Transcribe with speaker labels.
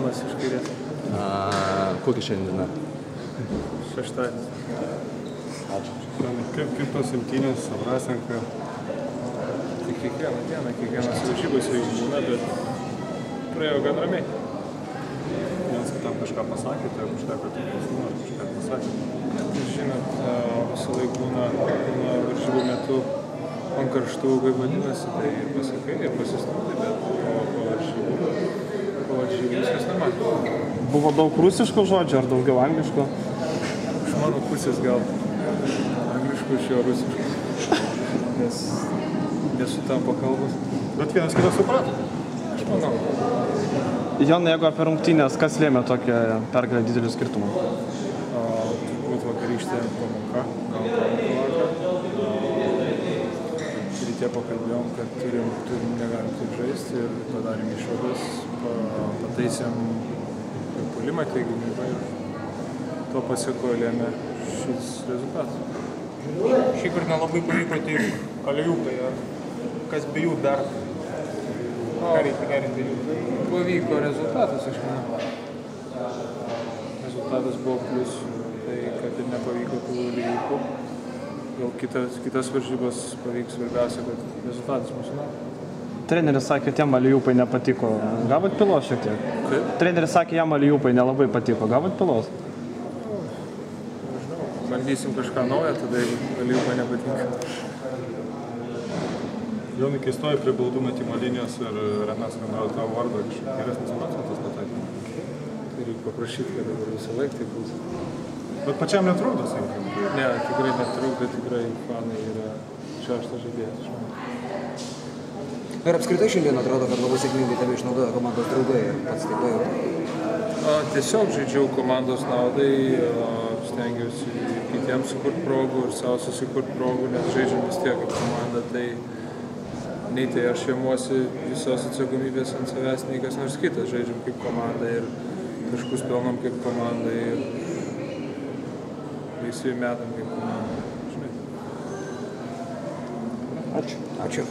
Speaker 1: Jonas iš kairės.
Speaker 2: Kokia šiandien diena?
Speaker 1: Šeštadienis.
Speaker 3: Ačiū. Kaip tos imtynės Savrasenka?
Speaker 1: Tai kiekvieną dieną, kiekvienas varžybos būna, bet praėjo gan ramiai.
Speaker 3: Vienas kitam kažką pasakėte, ar užteko tik pasinuoti, kažką pasakėte?
Speaker 1: Žinot, visą laiką būna varžybų metu ant karštų, kaip vadinasi, tai ir pasakai, ir pasistumti, bet po varžybų viskas normaliai.
Speaker 4: Buvo daug rusiškų žodžių ar daugiau angliškų?
Speaker 1: Iš mano pusės gal angliškų, iš jo rusiškų, nes nesutampa kalbos.
Speaker 3: Bet vienas kitą suprato?
Speaker 1: Aš manau.
Speaker 4: Jonai, jeigu apie rungtynes, kas lėmė tokią pergalę didelių skirtumų?
Speaker 1: Turbūt vakarykštė pamoka, gal pamoka vakar. Ryte pakalbėjom, kad negalim taip žaisti ir padarėm išvadas, pataisėm puolimą teiginimą ir to pasiekoje lėmė šis rezultatas.
Speaker 5: Šį kartą nelabai pavyko taip aliupai, ar kas be jų dar? Ką reikia gerinti?
Speaker 1: Pavyko rezultatas, aš manau. Rezultatas buvo plius, tai kad ir nepavyko tų lygių. Gal kitas varžybos pavyks, svarbiausia, kad rezultatas mūsų nauda.
Speaker 4: Treneris sakė, kad jam aliupai nepatiko. Gavot pilos šiek tiek?
Speaker 1: Kaip?
Speaker 4: Treneris sakė, jam aliupai nelabai patiko. Gavot pilos?
Speaker 1: Nežinau, bandysim kažką naują, tada jeigu aliupai nepatinka.
Speaker 3: Jonai, kai stoji prie baudų metimo linijos ir Renas skandavo tavo vardą, kažkaip geresnis procentas pataikymų.
Speaker 1: Tai reikia paprašyti, kad dabar visą laiką tai bus.
Speaker 3: Bet pačiam netrukdo, sakykim.
Speaker 1: Ne, tikrai netrukdo, tikrai fanai yra šeštas žaidėjas.
Speaker 6: Ir apskritai šiandien atrodo, kad labai sėkmingai tave išnaudoja komandos draugai ir pats taip pat.
Speaker 1: Tiesiog žaidžiau komandos naudai, stengiausi kitiems sukurti progų ir savo susikurti progų, nes žaidžiam vis tiek kaip komanda. Tai nei tai aš ėmuosi visos atsakomybės ant savęs, nei kas nors kitas. Žaidžiam kaip komanda ir taškus pelnom kaip komanda ir laisvai metam kaip komanda.
Speaker 4: Ačiū.
Speaker 6: Ačiū.